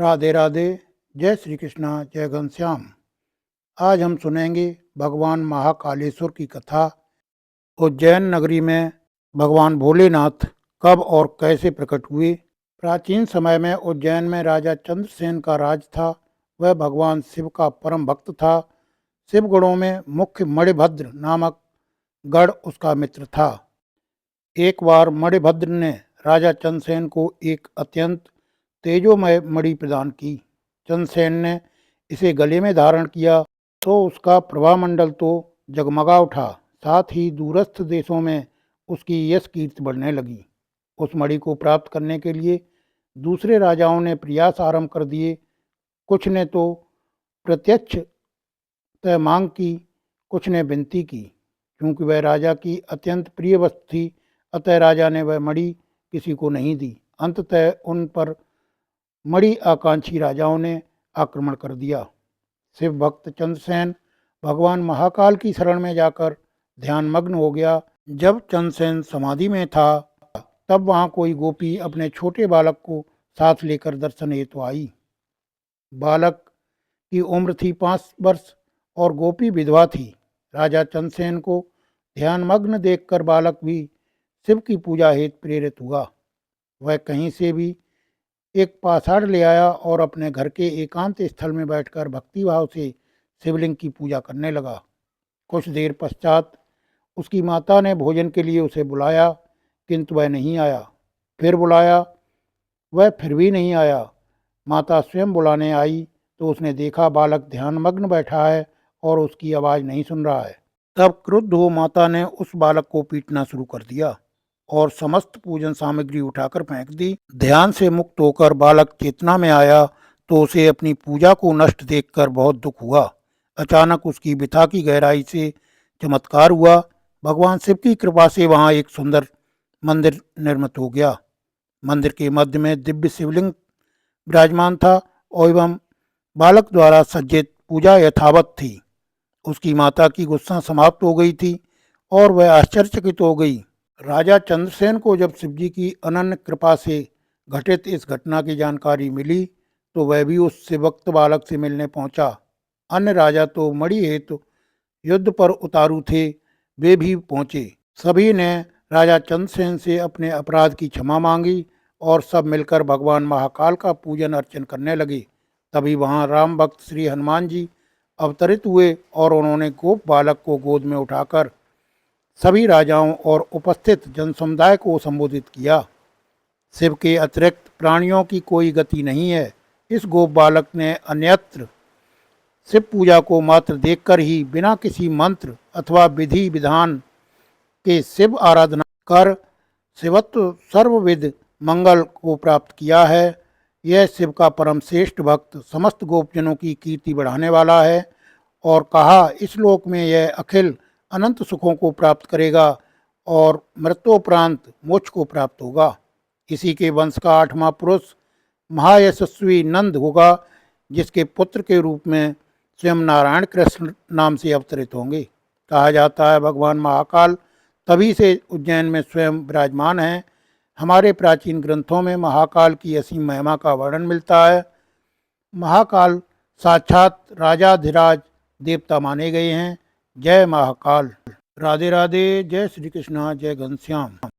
राधे राधे। जय श्री कृष्णा, जय घनश्याम। आज हम सुनेंगे भगवान महाकालेश्वर की कथा। उज्जैन नगरी में भगवान भोलेनाथ कब और कैसे प्रकट हुए। प्राचीन समय में उज्जैन में राजा चंद्रसेन का राज था। वह भगवान शिव का परम भक्त था। शिवगणों में मुख्य मणिभद्र नामक गण उसका मित्र था। एक बार मणिभद्र ने राजा चंद्रसेन को एक अत्यंत तेजोमय मणि प्रदान की। चंद्रसेन ने इसे गले में धारण किया तो उसका प्रभामंडल तो जगमगा उठा। साथ ही दूरस्थ देशों में उसकी यश कीर्ति बढ़ने लगी। उस मणि को प्राप्त करने के लिए दूसरे राजाओं ने प्रयास आरंभ कर दिए। कुछ ने तो प्रत्यक्ष तय मांग की, कुछ ने विनती की। क्योंकि वह राजा की अत्यंत प्रिय वस्तु थी, अतः राजा ने वह मणि किसी को नहीं दी। अंततः उन पर मणि आकांक्षी राजाओं ने आक्रमण कर दिया। शिव भक्त चंद्रसेन भगवान महाकाल की शरण में जाकर ध्यानमग्न हो गया। जब चंद्रसेन समाधि में था तब वहां कोई गोपी अपने छोटे बालक को साथ लेकर दर्शन हेतु आई। बालक की उम्र थी 5 वर्ष और गोपी विधवा थी। राजा चंद्रसेन को ध्यानमग्न देखकर बालक भी शिव की पूजा हेतु प्रेरित हुआ। वह कहीं से भी एक पाषाण ले आया और अपने घर के एकांत स्थल में बैठकर भक्तिभाव से शिवलिंग की पूजा करने लगा। कुछ देर पश्चात उसकी माता ने भोजन के लिए उसे बुलाया, किंतु वह नहीं आया। फिर बुलाया, वह फिर भी नहीं आया। माता स्वयं बुलाने आई तो उसने देखा बालक ध्यानमग्न बैठा है और उसकी आवाज़ नहीं सुन रहा है। तब क्रुद्ध हो माता ने उस बालक को पीटना शुरू कर दिया और समस्त पूजन सामग्री उठाकर फेंक दी। ध्यान से मुक्त होकर बालक चेतना में आया तो उसे अपनी पूजा को नष्ट देखकर बहुत दुख हुआ। अचानक उसकी बिथा की गहराई से चमत्कार हुआ। भगवान शिव की कृपा से वहाँ एक सुंदर मंदिर निर्मित हो गया। मंदिर के मध्य में दिव्य शिवलिंग विराजमान था एवं बालक द्वारा सज्जित पूजा यथावत थी। उसकी माता की गुस्सा समाप्त हो गई थी और वह आश्चर्यचकित हो गई। राजा चंद्रसेन को जब शिवजी की अनन्य कृपा से घटित इस घटना की जानकारी मिली तो वह भी उस शिवभक्त बालक से मिलने पहुंचा। अन्य राजा तो मणि हेतु युद्ध पर उतारू थे, वे भी पहुंचे। सभी ने राजा चंद्रसेन से अपने अपराध की क्षमा मांगी और सब मिलकर भगवान महाकाल का पूजन अर्चन करने लगे। तभी वहाँ राम भक्त श्री हनुमान जी अवतरित हुए और उन्होंने गोप बालक को गोद में उठाकर सभी राजाओं और उपस्थित जन समुदाय को संबोधित किया। शिव के अतिरिक्त प्राणियों की कोई गति नहीं है। इस गोप बालक ने अन्यत्र शिव पूजा को मात्र देखकर ही बिना किसी मंत्र अथवा विधि विधान के शिव आराधना कर शिवत्व सर्वविध मंगल को प्राप्त किया है। यह शिव का परम श्रेष्ठ भक्त समस्त गोपजनों की कीर्ति बढ़ाने वाला है और कहा इस लोक में यह अखिल अनंत सुखों को प्राप्त करेगा और मृत्योपरांत मोक्ष को प्राप्त होगा। इसी के वंश का 8वां पुरुष महायशस्वी नंद होगा, जिसके पुत्र के रूप में स्वयं नारायण कृष्ण नाम से अवतरित होंगे। कहा जाता है भगवान महाकाल तभी से उज्जैन में स्वयं विराजमान हैं। हमारे प्राचीन ग्रंथों में महाकाल की असीम महिमा का वर्णन मिलता है। महाकाल साक्षात राजाधिराज देवता माने गए हैं। जय महाकाल। राधे राधे। जय श्री कृष्णा, जय घनश्याम।